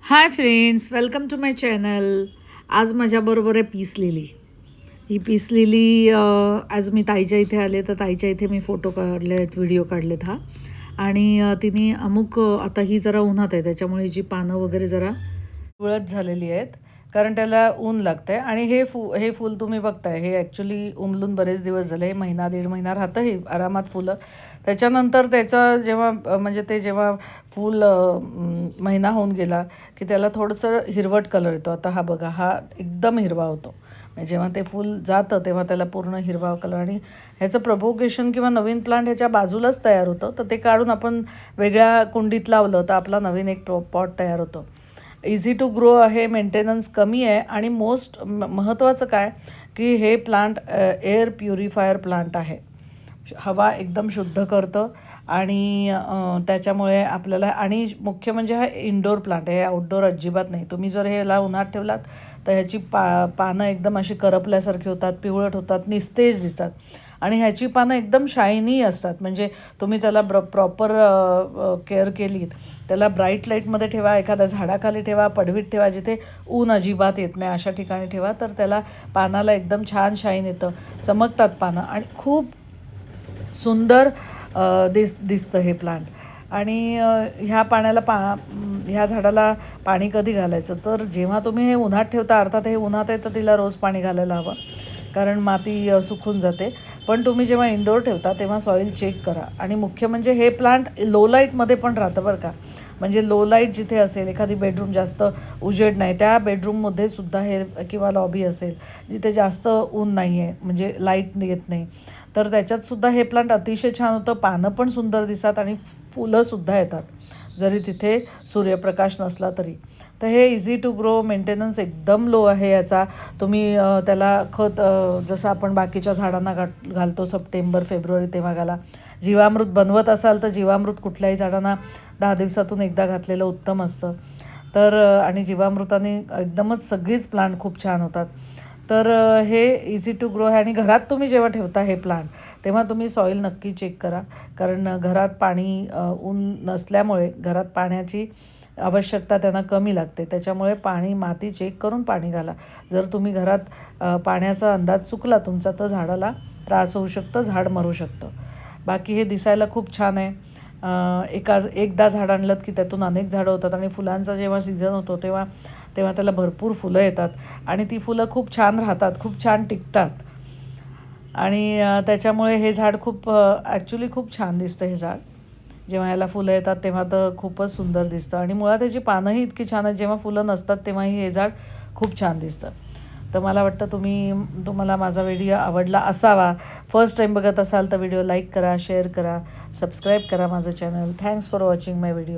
High friends, welcome to my channel. आज माझ्याबरोबर आहे पीस लिली. ही पीस लिली आज मी ताईच्या इथे आले तर ताईच्या इथे मी फोटो काढले आहेत, व्हिडिओ काढलेत हा. आणि तिने आता ही जरा उन्हात आहे त्याच्यामुळे हिची पानं वगैरे जरा पिवळट झालेली आहेत, कारण त्याला ऊन लागतं आहे. आणि हे फूल तुम्ही बघताय, हे ॲक्च्युली उमलून बरेच दिवस झाले. हे महिना दीड महिना राहतं हे आरामात फुलं. त्याच्यानंतर त्याचं म्हणजे ते जेव्हा फूल महिना होऊन गेला की त्याला थोडंसं हिरवट कलर येतो. आता हा बघा, हा एकदम हिरवा होतो. म्हणजे जेव्हा ते फूल जातं तेव्हा त्याला पूर्ण हिरवा कलर. आणि ह्याचं प्रपोगेशन किंवा नवीन प्लांट ह्याच्या बाजूलाच तयार होतं, तर ते काढून आपण वेगळ्या कुंडीत लावलं तर आपला नवीन एक पॉट तयार होतो. इझी टू ग्रो आहे, मेंटेनन्स कमी आहे. आणि महत्त्वाचं काय की हे प्लांट एअर प्युरिफायर प्लांट आहे. हवा एकदम शुद्ध करतं आणि त्याच्यामुळे आपल्याला, आणि मुख्य म्हणजे हा इनडोअर प्लांट आहे, आउटडोअर अजिबात नाही. तुम्ही जर ह्याला उन्हात ठेवलात तर ह्याची पानं एकदम अशी करपल्यासारखी होतात, पिवळट होतात, निस्तेज दिसतात. आणि ह्याची पानं एकदम शायनी असतात. म्हणजे तुम्ही त्याला प्रॉपर केअर केलीत, त्याला ब्राईट लाईटमध्ये ठेवा, एखाद्या झाडाखाली ठेवा, पडवीत ठेवा, जिथे ऊन अजिबात येत नाही अशा ठिकाणी ठेवा, तर त्याला पानाला एकदम छान शाईन येतं, चमकतात पानं आणि खूप सुंदर दिसतं हे प्लांट. आणि ह्या झाडाला पाणी कधी घालायचं, तर जेव्हा तुम्ही हे उन्हात ठेवता, अर्थात हे उन्हात आहे तर तिला रोज पाणी घालायला हवं, कारण माती सुकून जाते. पण तुम्ही जेव्हा इंडोर ठेवता तेव्हा सॉईल चेक करा. आणि मुख्य म्हणजे हे प्लांट लो लाईटमध्ये पण राहतं बरं का. म्हणजे लो लाईट जिथे असेल, एखादी बेडरूम जास्त उजेड नाही त्या बेडरूममध्ये सुद्धा हे, किंवा लॉबी असेल जिथे जास्त ऊन नाही आहे, म्हणजे लाईट येत नाही, तर त्याच्यातसुद्धा हे प्लांट अतिशय छान होतं. पानं पण सुंदर दिसतात आणि फुलंसुद्धा येतात जरी तिथे सूर्यप्रकाश नसला तरी. तर हे इझी टू ग्रो, मेंटेनन्स एकदम लो आहे याचा. तुम्ही त्याला खत जसं आपण बाकीच्या झाडांना घालतो सप्टेंबर फेब्रुवारी तेव्हा घाला. जीवामृत बनवत असाल तर जीवामृत कुठल्याही झाडांना 10 दिवसातून एकदा घातलेलं उत्तम असतं. तर आणि जीवामृताने एकदमच सगळीच प्लांट खूप छान होतात. तर हे इझी टू ग्रो आहे. आणि घरात तुम्ही जेव्हा ठेवता हे प्लांट तेव्हा तुम्ही सॉईल नक्की चेक करा, कारण घरात पाणी ऊन नसल्यामुळे घरात पाण्याची आवश्यकता त्यांना कमी लागते. त्याच्यामुळे माती चेक करून पाणी घाला. जर तुम्ही घरात पाण्याचा अंदाज चुकला तुमचा तर झाडाला त्रास होऊ शकतो, झाड मरू शकतं. बाकी हे दिसायला खूप छान आहे. एकदा झाड आणलं की त्यातून अनेक झाडं होतात. आणि फुलांचा जेव्हा सीझन होतो तेव्हा तेव्हा त्याला भरपूर फुलं येतात आणि ती फुलं खूप छान राहतात, खूप छान टिकतात. आणि त्याच्यामुळे हे झाड ॲक्च्युली खूप छान दिसतं. हे झाड जेव्हा याला फुलं येतात तेव्हा तर खूपच सुंदर दिसतं. आणि मुळात त्याची पानंही इतकी छान आहेत, जेव्हा फुलं नसतात तेव्हाही हे झाड खूप छान दिसतं. तर मला वाटतं तुम्हाला माझा व्हिडिओ आवडला असावा. फर्स्ट टाईम बघत असाल तर व्हिडिओ लाईक करा, शेअर करा, सबस्क्राईब करा माझं channel. Thanks for watching my video.